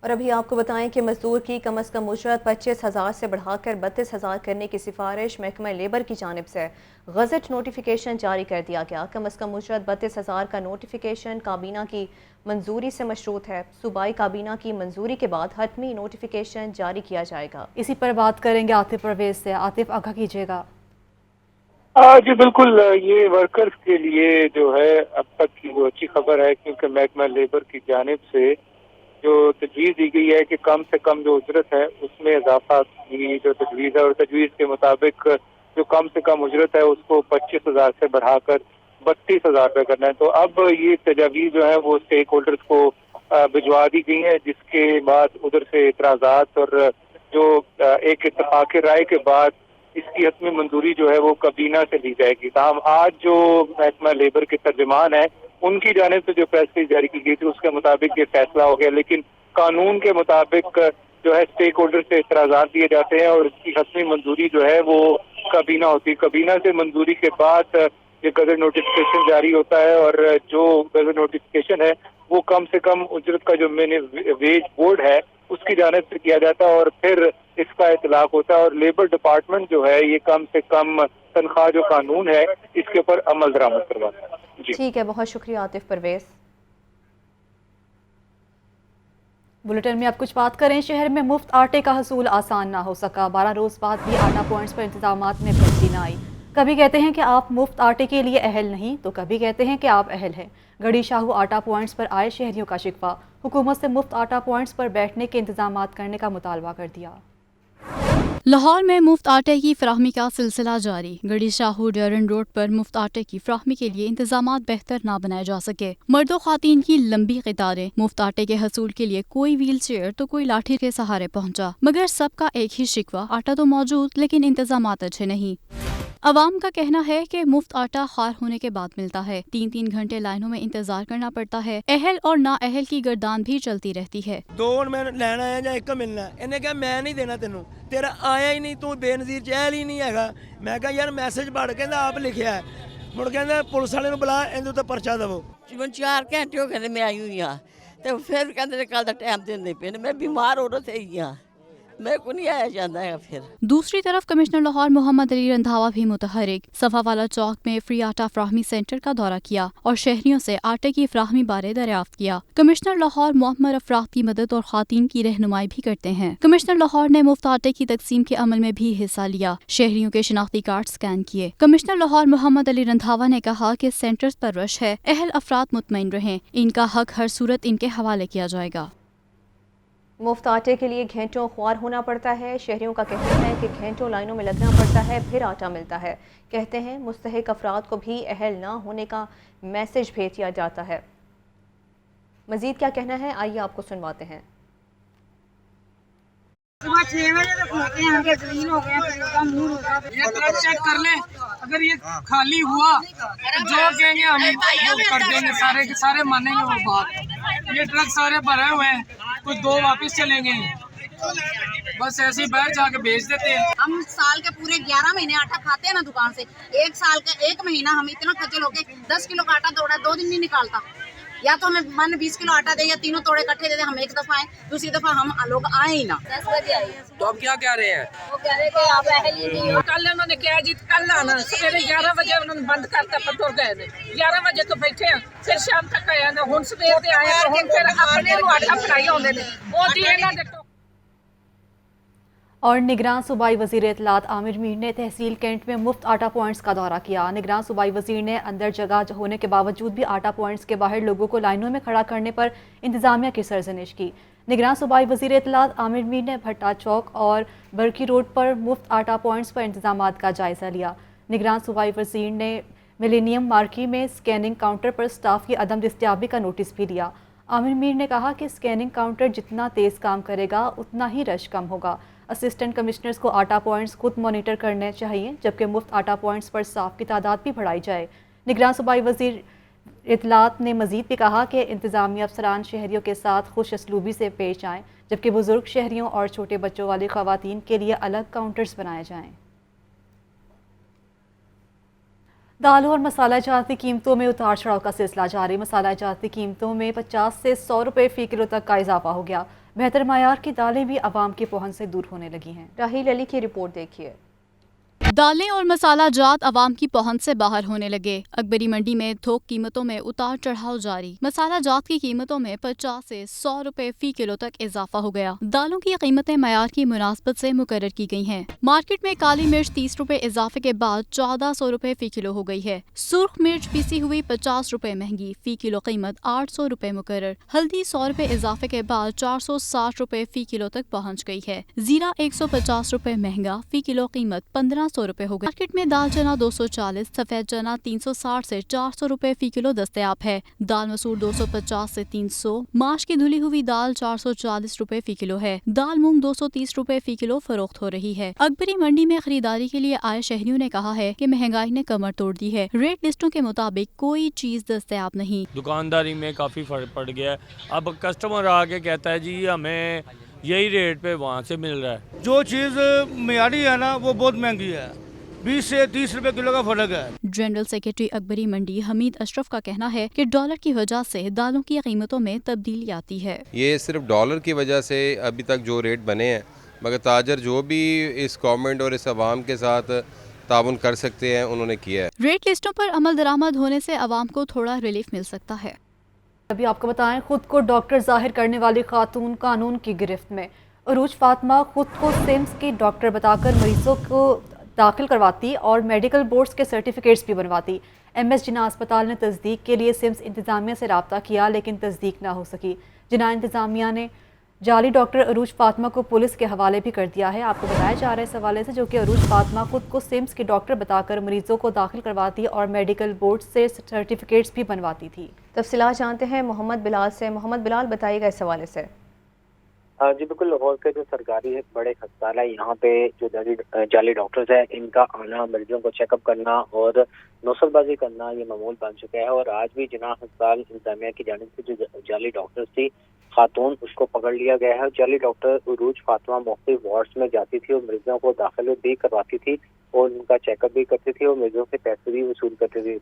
اور ابھی آپ کو بتائیں کہ مزدور کی کم از کم اجرت 25,000 سے بڑھا کر 32,000 کرنے کی سفارش محکمہ لیبر کی جانب سے غزٹ نوٹیفیکیشن جاری کر دیا گیا۔ کم از کم اجرت 32,000 کا نوٹیفیکیشن کابینہ کی منظوری سے مشروط ہے۔ صوبائی کابینہ کی منظوری کے بعد حتمی نوٹیفیکیشن جاری کیا جائے گا۔ اسی پر بات کریں گے عاطف پرویز سے۔ عاطف، آگاہ کیجیے گا۔ جی بالکل، یہ ورکرز کے لیے جو ہے اب تک کی وہ اچھی خبر ہے، کیونکہ محکمہ لیبر کی جانب سے جو تجویز دی گئی ہے کہ کم سے کم جو اجرت ہے اس میں اضافہ کی جو تجویز ہے، اور تجویز کے مطابق جو کم سے کم اجرت ہے اس کو 25,000 سے بڑھا کر 32,000 روپے کرنا ہے۔ تو اب یہ تجاویز جو ہے وہ اسٹیک ہولڈرز کو بھجوا دی گئی ہیں، جس کے بعد ادھر سے اعتراضات اور جو ایک اتفاق رائے کے بعد اس کی حتمی منظوری جو ہے وہ کابینہ سے لی جائے گی۔ تاہم آج جو محکمہ لیبر کے ترجمان ہیں ان کی جانب سے جو فیصلے جاری کی گئی تھی اس کے مطابق یہ فیصلہ ہو گیا، لیکن قانون کے مطابق جو ہے اسٹیک ہولڈر سے اعتراضات دیے جاتے ہیں اور اس کی حتمی منظوری جو ہے وہ کابینہ ہوتی ہے۔ کابینہ سے منظوری کے بعد یہ گزٹ نوٹیفیکیشن جاری ہوتا ہے، اور جو گزٹ نوٹیفیکیشن ہے وہ کم سے کم اجرت کا جو ویج بورڈ ہے اس کی جانب سے کیا جاتا ہے، اور پھر اس کا اطلاق ہوتا ہے، اور لیبر ڈپارٹمنٹ جو ہے یہ کم سے کم تنخواہ جو قانون ہے اس کے اوپر عمل درآمد کرواتا ہے۔ جی ٹھیک ہے، بہت شکریہ عاطف پرویز۔ بلیٹن میں اب کچھ بات کریں۔ شہر میں مفت آٹے کا حصول آسان نہ ہو سکا۔ 12 روز بعد بھی آٹا پوائنٹس پر انتظامات میں بہتری نہ آئی۔ کبھی کہتے ہیں کہ آپ مفت آٹے کے لیے اہل نہیں، تو کبھی کہتے ہیں کہ آپ اہل ہیں۔ گڑھی شاہو آٹا پوائنٹس پر آئے شہریوں کا شکوہ، حکومت سے مفت آٹا پوائنٹس پر بیٹھنے کے انتظامات کرنے کا مطالبہ کر دیا۔ لاہور میں مفت آٹے کی فراہمی کا سلسلہ جاری۔ گڑھی شاہو ڈیورن روڈ پر مفت آٹے کی فراہمی کے لیے انتظامات بہتر نہ بنائے جا سکے۔ مرد و خواتین کی لمبی قطاریں۔ مفت آٹے کے حصول کے لیے کوئی ویل چیئر تو کوئی لاٹھی کے سہارے پہنچا، مگر سب کا ایک ہی شکوہ، آٹا تو موجود لیکن انتظامات اچھے نہیں۔ عوام کا کہنا ہے کہ مفت آٹا خار ہونے کے بعد ملتا ہے، 3 گھنٹے لائنوں میں انتظار کرنا پڑتا ہے، اہل اور نا اہل کی گردان بھی چلتی رہتی ہے۔ 2 میں لینا ہے یا 1 ملنا ہے، انہیں کہا میں نہیں دینا تینوں، تیرا آیا ہی نہیں، تو بے نظیر چہل ہی نہیں ہے۔ میں کہا یار میسج پڑھ کے آپ لکھیا ہے، مڑ کہ پولیس والے بلا اندر تو پرچہ دو۔ 4 گھنٹے ہو گئے میں آئی ہوئی ہاں، تو پھر کہتے کل کا ٹائم دینے پہ، میں بیمار ہو رہا تھی ہاں، میں کو نہیں آیا جانا ہے۔ پھر دوسری طرف کمشنر لاہور محمد علی رندھاوا بھی متحرک، صفا والا چوک میں فری آٹا فراہمی سینٹر کا دورہ کیا اور شہریوں سے آٹے کی فراہمی بارے دریافت کیا۔ کمشنر لاہور معمر افراد کی مدد اور خواتین کی رہنمائی بھی کرتے ہیں۔ کمشنر لاہور نے مفت آٹے کی تقسیم کے عمل میں بھی حصہ لیا، شہریوں کے شناختی کارڈ سکین کیے۔ کمشنر لاہور محمد علی رندھاوا نے کہا کہ سینٹرز پر رش ہے، اہل افراد مطمئن رہیں، ان کا حق ہر صورت ان کے حوالے کیا جائے گا۔ مفت آٹے کے لیے گھنٹوں خوار ہونا پڑتا ہے۔ شہریوں کا کہنا ہے کہ گھنٹوں لائنوں میں لگنا پڑتا ہے، پھر آٹا ملتا ہے۔ کہتے ہیں مستحق افراد کو بھی اہل نہ ہونے کا میسج بھیج دیا جاتا ہے۔ مزید کیا کہنا ہے، آئیے آپ کو سنواتے ہیں۔ صبح 6 بجے تک ہوتے ہیں، ہم زمین ہو گیا، یہ ٹرک چیک کر لیں، اگر یہ خالی ہوا جو کہیں گے ہم وہ کر دیں گے، سارے کے سارے مانیں گے وہ بات۔ یہ ٹرک سارے بھرے ہوئے ہیں، کچھ 2 واپس چلیں گے، بس ایسے ہی باہر جا کے بیچ دیتے ہیں۔ ہم سال کے پورے 11 مہینے آٹا کھاتے ہیں نا دکان سے، 1 سال کا 1 مہینہ ہم اتنا خجل ہو کے 10 کلو کا آٹا دوڑا 2 دن نہیں نکالتا، یا تو ہمیں من 20 کلو آٹا دے یا تینوں توڑے کٹھے دے دے، ہم ایک دفعہ آئیں، دوسری دفعہ ہم لوگ آئیں ہی نہ۔ 10 بجے آئے تو اب کیا کہہ رہے ہیں؟ وہ کہہ رہے کہ آپ اہل ہی نہیں ہو۔ کل انہوں نے کہا جی کل آنا، سویرے 11 بجے انہوں نے بند کرتا پتھر گئے نے، 11 بجے تو بیٹھے ہیں، پھر شام تک آیا نا، ہن سویر دے آئے تو ہن پھر اپنے نوں آٹا پڑائی ہوندے نے، وہ جی انہاں دے تو۔ اور نگراں صوبائی وزیر اطلاعات عامر میر نے تحصیل کینٹ میں مفت آٹا پوائنٹس کا دورہ کیا۔ نگراں صوبائی وزیر نے اندر جگہ ہونے کے باوجود بھی آٹا پوائنٹس کے باہر لوگوں کو لائنوں میں کھڑا کرنے پر انتظامیہ کی سرزنش کی۔ نگراں صوبائی وزیر اطلاعات عامر میر نے بھٹا چوک اور برکی روڈ پر مفت آٹا پوائنٹس پر انتظامات کا جائزہ لیا۔ نگراں صوبائی وزیر نے ملینیم مارکی میں سکیننگ کاؤنٹر پر سٹاف کی عدم دستیابی کا نوٹس بھی لیا۔ عامر میر نے کہا کہ سکیننگ کاؤنٹر جتنا تیز کام کرے گا اتنا ہی رش کم ہوگا۔ اسسٹنٹ کمشنرز کو آٹا پوائنٹس خود مانیٹر کرنے چاہیے، جبکہ مفت آٹا پوائنٹس پر صاف کی تعداد بھی بڑھائی جائے۔ نگراں صوبائی وزیر اطلاعات نے مزید بھی کہا کہ انتظامی افسران شہریوں کے ساتھ خوش اسلوبی سے پیش آئیں، جبکہ بزرگ شہریوں اور چھوٹے بچوں والی خواتین کے لیے الگ کاؤنٹرز بنائے جائیں۔ دالوں اور مسالہ جات کی قیمتوں میں اتار چڑھاؤ کا سلسلہ جاری۔ مسالہ جات کی قیمتوں میں 50 سے 100 روپے فی کلو تک کا اضافہ ہو گیا۔ बेहतर मायार की दालें भी आवाम की पहुंच से दूर होने लगी हैं। राहील अली की रिपोर्ट देखिए। दालें और मसाला जात आवाम की पहुंच से बाहर होने लगे। अकबरी मंडी में थोक कीमतों में उतार चढ़ाव जारी। मसाला जात की कीमतों में 50 से 100 रुपए फी किलो तक इजाफा हो गया। दालों की कीमतें मयार की मुनासबत से मुकर्रर की गई हैं। मार्केट में काली मिर्च 30 रुपए इजाफे के बाद 1400 रुपए फी किलो हो गई है। सुर्ख मिर्च पीसी हुई 50 रुपए महंगी, फी किलो कीमत 800 रुपए मुकर्रर। हल्दी 100 रुपए इजाफे के बाद 460 रुपए फी किलो तक पहुँच गई है। जीरा 150 रुपए महंगा, फी किलो कीमत 1500 रुपए हो गई। मार्केट में दाल चना 240, सफेद चना 360 से 400 रुपए फी किलो दस्तयाब है। दाल मसूर 250 से 300, माश की धुली हुई दाल 440 रुपए फी किलो है। दाल मूंग 230 रुपए फी किलो फरोख्त हो रही है। अकबरी मंडी में खरीदारी के लिए आए शहरियों ने कहा है कि महंगाई ने कमर तोड़ दी है। रेट लिस्टों के मुताबिक कोई चीज दस्तयाब नहीं। दुकानदारी में काफ़ी फ़र्क पड़ गया है। अब कस्टमर आके कहता है जी हमें यही रेट पे वहाँ से मिल रहा है। जो चीज़ मियारी है ना वो बहुत महंगी है, 20 से 30 रुपए किलो का फर्क है। जनरल सेक्रेटरी अकबरी मंडी हमीद अशरफ का कहना है कि डॉलर की वजह से दालों की कीमतों में तब्दीली आती है। ये सिर्फ डॉलर की वजह से अभी तक जो रेट बने हैं, मगर ताजर जो भी इस गवर्नमेंट और इस अवाम के साथ ताउन कर सकते हैं उन्होंने किया है। रेट लिस्टों पर अमल दरामद होने से अवाम को थोड़ा रिलीफ मिल सकता है। अभी आपको बताएं, खुद को डॉक्टर जाहिर करने वाली खातून कानून की गिरफ्त में। अरूज फातिमा खुद को सिम्स की डॉक्टर बताकर मरीजों को दाखिल करवाती और मेडिकल बोर्ड्स के सर्टिफिकेट्स भी बनवाती। MS जिन्ना अस्पताल ने तस्दीक के लिए सिम्स इंतज़ामिया से रब्ता किया लेकिन तस्दीक ना हो सकी। जिन्ना इंतज़ामिया ने जाली डॉक्टर अरूज फातिमा को पुलिस के हवाले भी कर दिया है। आपको बताया जा रहा है इस हवाले से, जो कि अरूज फातिमा खुद को सिम्स की डॉक्टर बताकर मरीजों को दाखिल करवाती और मेडिकल बोर्ड से सर्टिफिकेट्स भी बनवाती थी। तफसीलात जानते हैं मोहम्मद बिलाल से। मोहम्मद बिलाल, बताइएगा इस हवाले से। जी बिल्कुल, लाहौर के जो सरकारी बड़े अस्पताल है, यहाँ पे जो जाली डॉक्टर्स है, इनका आना, मरीजों को चेकअप करना और नौसलबाजी करना ये मामूल बन चुका है। और आज भी जिना अस्पताल इंतजामिया की जानिब से जो जाली डॉक्टर्स थी खातून, उसको पकड़ लिया गया है। जाली डॉक्टर उरूज फातिमा मुख्तलिफ वार्ड्स में जाती थी और मरीजों को दाखिल भी करवाती थी और उनका चेकअप भी करती थी और मरीजों से पैसे भी वसूल करती थी।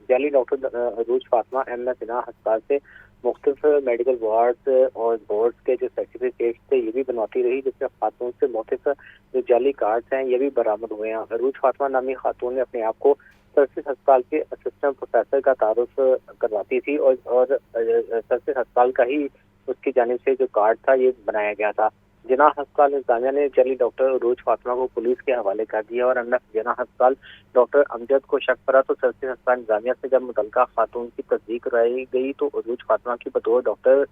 जाली डॉक्टर उरूज फातिमा MS जिन्ना अस्पताल से मुख्तलिफ मेडिकल वार्ड्स और बोर्ड्स के जो सर्टिफिकेट्स थे ये भी बनवाती रही, जिसमें खातून से मुख्तलिफ जो जाली कार्ड्स हैं ये भी बरामद हुए हैं। अरूज फातिमा नामी खातून ने अपने आप को सर्विस अस्पताल के असिस्टेंट प्रोफेसर का तारुफ करवाती थी और सर्विस अस्पताल का ही उसकी जानिब से जो कार्ड था ये बनाया गया था। जिना अस्पताल इंतजामिया ने जाली डॉक्टर अरूज फातिमा को पुलिस के हवाले कर दिया और जिना अस्पताल डॉक्टर अमजद को शक पड़ा तो सर्विस अस्पताल इंतजामिया से जब मुतल्लिका खातून की तस्दीक कराई गई तो अरूज फातिमा की बतौर डॉक्टर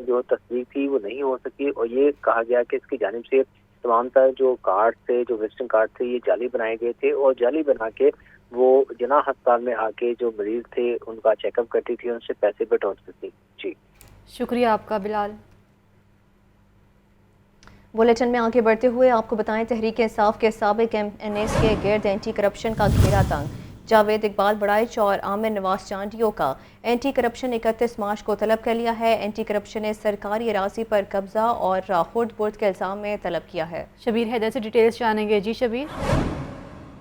जो तस्दीक थी वो नहीं हो सकी और ये कहा गया कि इसकी जानिब से तमाम तर जो कार्ड थे, जो विजिटिंग कार्ड थे, ये जाली बनाए गए थे और जाली बना के वो जिना अस्पताल में आके जो मरीज थे उनका चेकअप करती थी, उनसे पैसे भी टोलती थी। जी शुक्रिया आपका बिलाल। बुलेटिन में आगे बढ़ते हुए आपको बताएं, तहरीक इंसाफ के साबिक MNAs के गिर्द एंटी करप्शन का घेरा तंग। जावेद इकबाल बड़ाइच और आमिर नवाज चांडियों का एंटी करप्शन 31 मार्च को तलब कर लिया है। एंटी करप्शन ने सरकारी अराजी पर कब्जा और खुर्द बुर्द के इल्जाम में तलब किया है। शबीर हैदर से डिटेल्स जानेंगे। जी शबीर।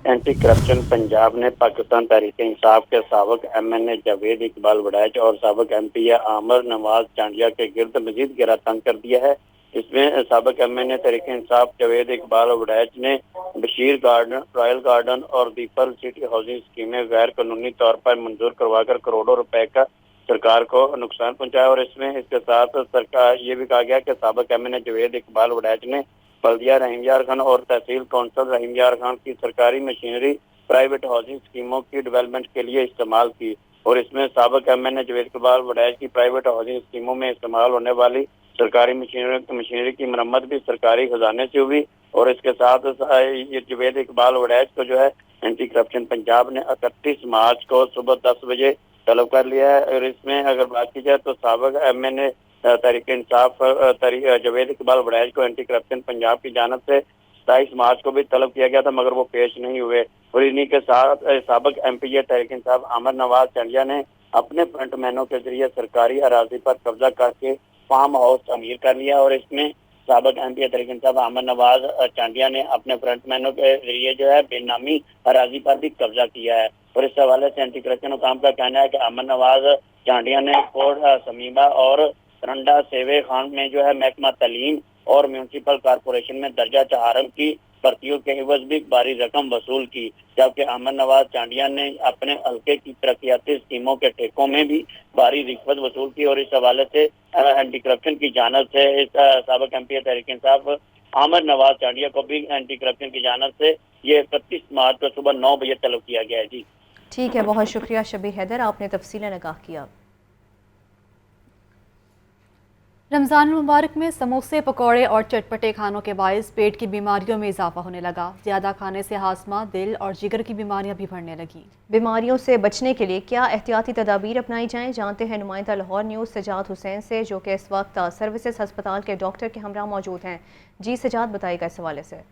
एंटी करप्शन पंजाब ने पाकिस्तान तहरीक इंसाफ के साबिक MNA जावेद इकबाल बड़ाइच और साबिक MP आमिर नवाज चांडिया के गिर्द मजीद घेरा तंग कर दिया है। इसमें साबिक MNA तहरीक इंसाफ जावेद इकबाल बड़ाइच ने बशीर गार्डन, रॉयल गार्डन और दीपर सिटी हाउसिंग स्कीमें गैर कानूनी तौर पर मंजूर करवाकर करोड़ों रुपए का सरकार को नुकसान पहुंचाया। और इसके साथ सरकार ये भी कहा गया कि साबिक MNA जावेद इकबाल बड़ाइच ने बल्दिया रहीम यार खान और तहसील काउंसिल रहीम यार खान की सरकारी मशीनरी प्राइवेट हाउसिंग स्कीमों की डेवलपमेंट के लिए इस्तेमाल की। और इसमें साबिक MNA जावेद इकबाल बड़ाइच की प्राइवेट हाउसिंग स्कीमों में इस्तेमाल होने वाली सरकारी मशीनरी की मरम्मत भी सरकारी खजाने से हुई। और इसके साथ ये जावेद इकबाल बड़ाइच को जो है एंटी करप्शन पंजाब ने 31 मार्च को सुबह 10 बजे तलब कर लिया है। और इसमें अगर बात की जाए तो साबिक MNA तहरीक इंसाफ जावेद इकबाल बड़ाइच को एंटी करप्शन पंजाब की जानब से 27 मार्च को भी तलब किया गया था, मगर वो पेश नहीं हुए। और इन्हीं के साथ साबिक MP तहरीक इंसाफ आमिर नवाज चांडिया ने अपने फ्रंटमैनों के जरिए सरकारी अराजी पर कब्जा करके फार्म हाउस तमीर कर लिया। और इसमें साबिक MP तहरीक इंसाफ आमिर नवाज चांडिया ने अपने फ्रंटमैनों के जरिए जो है बेनामी अराजी पर भी कब्जा किया है। और इस हवाले से एंटी करप्शन हुकाम का कहना है कि आमिर नवाज चांडिया ने कोट समीबा और सरंडा सेवे खान में जो है महकमा तालीम और म्यूनसिपल कॉरपोरेशन में दर्जा चहारम की भर्तियों के एवज भी भारी रकम वसूल की, जबकि अमर नवाज चांडिया ने अपने हल्के की तरक्याती स्कीमों के ठेकों में भी भारी रिश्वत वसूल की। और इस हवाले से एंटी करप्शन की जानिब से इस साबिक एमपी तहरीक इंसाफ आमिर नवाज चांडिया को भी एंटी करप्शन की जानिब से ये 31 मार्च को सुबह 9 बजे तलब किया गया है। जी ठीक है, बहुत शुक्रिया शबीर हैदर, आपने तफसीलन आगाह किया। रमज़ान मुबारक में समोसे, पकौड़े और चटपटे खानों के बायस पेट की बीमारियों में इजाफा होने लगा। ज़्यादा खाने से हाजमा, दिल और जिगर की बीमारियां भी बढ़ने लगी। बीमारियों से बचने के लिए क्या एहतियाती तदाबीर अपनाई जाएं, जानते हैं नुमाइंदा लाहौर न्यूज़ सजाद हुसैन से, जो कि इस वक्त सर्विसेज हस्पताल के डॉक्टर के हमरा मौजूद हैं। जी सजाद, बताइएगा इस हवाले से।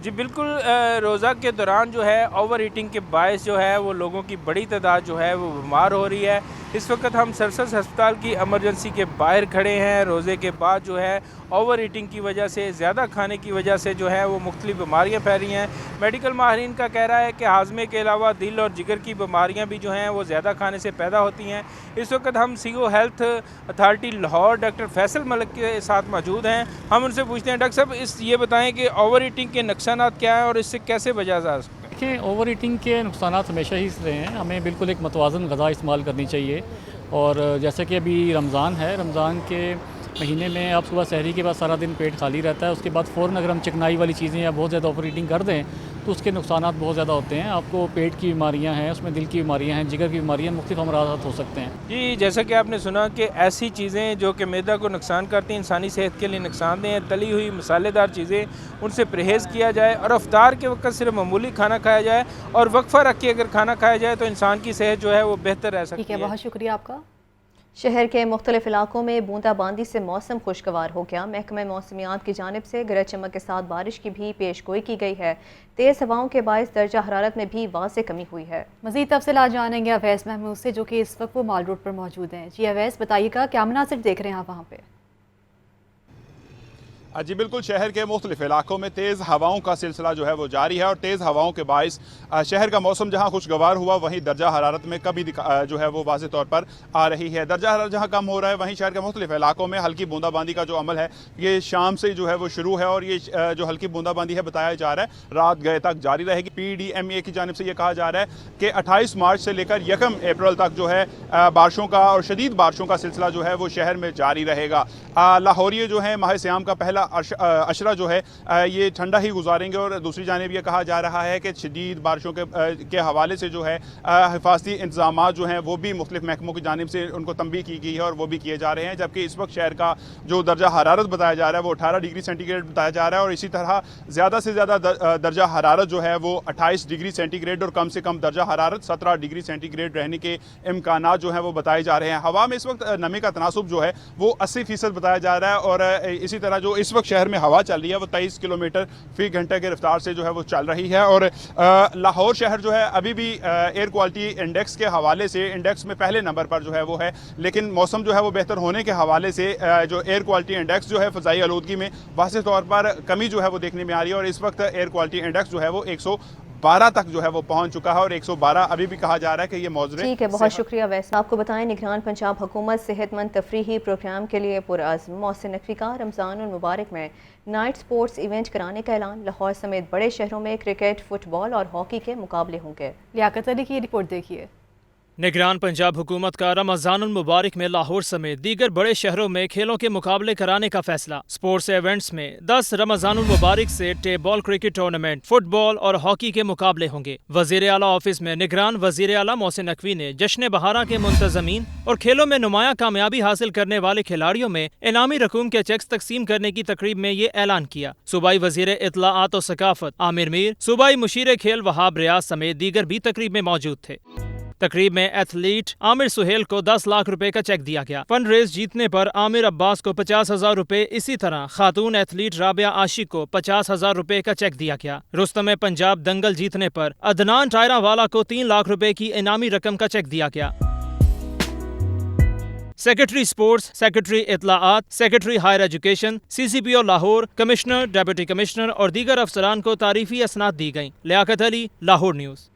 जी बिल्कुल, रोज़ा के दौरान जो है ओवर ईटिंग के बायस जो है वो लोगों की बड़ी तादाद जो है वो बीमार हो रही है। इस वक्त हम सरसस हस्पताल की एमरजेंसी के बाहर खड़े हैं। रोज़े के बाद जो है ओवर ईटिंग की वजह से, ज़्यादा खाने की वजह से जो है वो मुख्तलिफ बीमारियाँ फैल रही हैं। मेडिकल माहिरीन का कह रहा है कि हाजमे के अलावा दिल और जिगर की बीमारियाँ भी जो हैं वो ज़्यादा खाने से पैदा होती हैं। इस वक्त हम CO health authority Lahore doctor Faisal Malik के साथ मौजूद हैं। हम उनसे पूछते हैं, डॉक्टर साहब ये बताएँ कि ओवर ईटिंग के नुकसानात क्या है और इससे कैसे बचा जा सकता है? देखिए, ओवर ईटिंग के नुकसानात हमेशा ही रहे हैं। हमें बिल्कुल एक मतवाज़न ग़ज़ा इस्तेमाल करनी चाहिए। और जैसे कि अभी रमज़ान है, रमज़ान के महीने में आप सुबह सहरी के बाद सारा दिन पेट खाली रहता है। उसके बाद फ़ौरन अगर हम चिकनाई वाली चीज़ें या बहुत ज़्यादा ओवर ईटिंग कर दें तो उसके नुकसानात बहुत ज़्यादा होते हैं। आपको पेट की बीमारियां हैं, उसमें दिल की बीमारियां हैं, जिगर की बीमारियां, मुख्तलिफ अमराज़ हो सकते हैं। जी, जैसा कि आपने सुना कि ऐसी चीज़ें जो कि मैदा को नुकसान करती हैं, इंसानी सेहत के लिए नुकसानदेह हैं, तली हुई मसालेदार चीज़ें, उनसे परहेज़ किया जाए और अफ्तार के वक्त सिर्फ मामूली खाना खाया जाए और वक्फा रख के अगर खाना खाया जाए तो इंसान की सेहत जो है वो बेहतर रह सकती है। ठीक है, बहुत शुक्रिया आपका। शहर के मुख्तलिफ इलाकों में बूंदाबांदी से मौसम खुशगवार हो गया। महकमा मौसमियात की जानिब से गरज चमक के साथ बारिश की भी पेशगोई की गई है। तेज़ हवाओं के बायस दर्जा हरारत में भी वाज़ेह कमी हुई है। मज़ीद तफसीलात जानेंगे अवैस महमूद से, जो कि इस वक्त वो माल रोड पर मौजूद हैं। जी अवैस, बताइएगा क्या मनासिर देख रहे हैं आप वहाँ पे? जी बिल्कुल, शहर के मुख्तलिफ इलाकों में तेज़ हवाओं का सिलसिला जो है वो जारी है और तेज़ हवाओं के बायस शहर का मौसम जहां खुशगवार हुआ वहीं दर्जा हरारत में कमी जो है वो वाज़ेह तौर पर आ रही है। दर्जा हरारत जहां कम हो रहा है वहीं शहर के मुख्तलिफ इलाकों में हल्की बूंदाबांदी का जो अमल है ये शाम से जो है वो शुरू है और ये जो हल्की बूंदाबांदी है बताया जा रहा है रात गए तक जारी रहेगी। PDMA की जानिब से ये कहा जा रहा है कि 28 मार्च से लेकर 1 अप्रैल तक जो है बारिशों का और शदीद बारिशों का सिलसिला जो है वो शहर में जारी रहेगा। लाहौरिये जो है माह सियाम का पहला अशरा जो है ये ठंडा ही गुजारेंगे और दूसरी जानिब ये कहा जा रहा है कि शदीद बारिशों के हवाले से जो है हिफाजती इंतजाम जो हैं वो भी मुख्तलिफ महकमों की जानिब से उनको तंबीह की गई है और वो भी किए जा रहे हैं। जबकि इस वक्त शहर का जो दर्जा हरारत बताया जा रहा है वो 18 डिग्री सेंटीग्रेड बताया जा रहा है और इसी तरह ज़्यादा से ज़्यादा दर्जा हरारत जो है वो 28 डिग्री सेंटीग्रेड और कम से कम दर्जा हरारत 17 डिग्री सेंटीग्रेड रहने के इम्कानात जो हैं वो बताए जा रहे हैं। हवा में इस वक्त नमी का तनासुब जो है वो 80% बताया जा रहा है और इसी तरह जो इस वक्त शहर में हवा चल रही है वो 23 किलोमीटर फी घंटे की रफ्तार से जो है वो चल रही है। और लाहौर शहर जो है अभी भी एयर क्वालिटी इंडेक्स के हवाले से इंडेक्स में पहले नंबर पर जो है वो है, लेकिन मौसम जो है वो बेहतर होने के हवाले से जो एयर क्वालिटी इंडेक्स जो है फ़ज़ाई आलूदगी में वाज़ेह तौर पर कमी जो है वो देखने में आ रही है और इस वक्त एयर क्वालिटी इंडेक्स जो है वो 112 तक जो है वो पहुंच चुका है और 112 अभी भी कहा जा रहा है कि ये मौजूद। ठीक है, बहुत शुक्रिया। वैसे आपको बताएं, निगरान पंजाब हुकूमत सेहतमंद तफरीही प्रोग्राम के लिए पुरअज़्म। मोहसिन नकवी का रमज़ानुल मुबारक में नाइट स्पोर्ट्स इवेंट कराने का ऐलान। लाहौर समेत बड़े शहरों में क्रिकेट, फुटबॉल और हॉकी के मुकाबले होंगे। लियाकत अली की रिपोर्ट देखिए। निगरान पंजाब हुकूमत का रमज़ानुल मुबारक में लाहौर समेत दीगर बड़े शहरों में खेलों के मुकाबले कराने का फैसला। स्पोर्ट्स इवेंट्स में 10 रमज़ानुल मुबारक से टेबल क्रिकेट टूर्नामेंट, फुटबॉल और हॉकी के मुकाबले होंगे। वज़ीर आला ऑफिस में निगरान वज़ीर आला मोहसिन नकवी ने जश्न बहारा के मुंतज़मीन और खेलों में नुमायां कामयाबी हासिल करने वाले खिलाड़ियों में इनामी रकूम के चेक्स तकसीम करने की तकरीब में ये ऐलान किया। सूबाई वज़ीर इत्तलाआत और सकाफत आमिर मीर, सूबाई मुशीर खेल वहाब रियाज समेत दीगर भी तकरीब में मौजूद थे। तकरीब में एथलीट आमिर सुहेल को 10 लाख रुपए का चेक दिया गया। फंड रेज जीतने पर आमिर अब्बास को 50,000 रुपए, इसी तरह खातून एथलीट राबिया आशिक को 50,000 रुपए का चेक दिया गया। रुस्तम पंजाब दंगल जीतने पर अदनान टायरा वाला को 3 लाख रुपए की इनामी रकम का चेक दिया गया। सेक्रेटरी स्पोर्ट्स, सेक्रेटरी इत्तलाआत, secretary higher education, CCPO Lahore, commissioner, deputy commissioner और दीगर अफसरान को तारीफी असनाद दी गईं। लियाकत अली, लाहौर न्यूज़।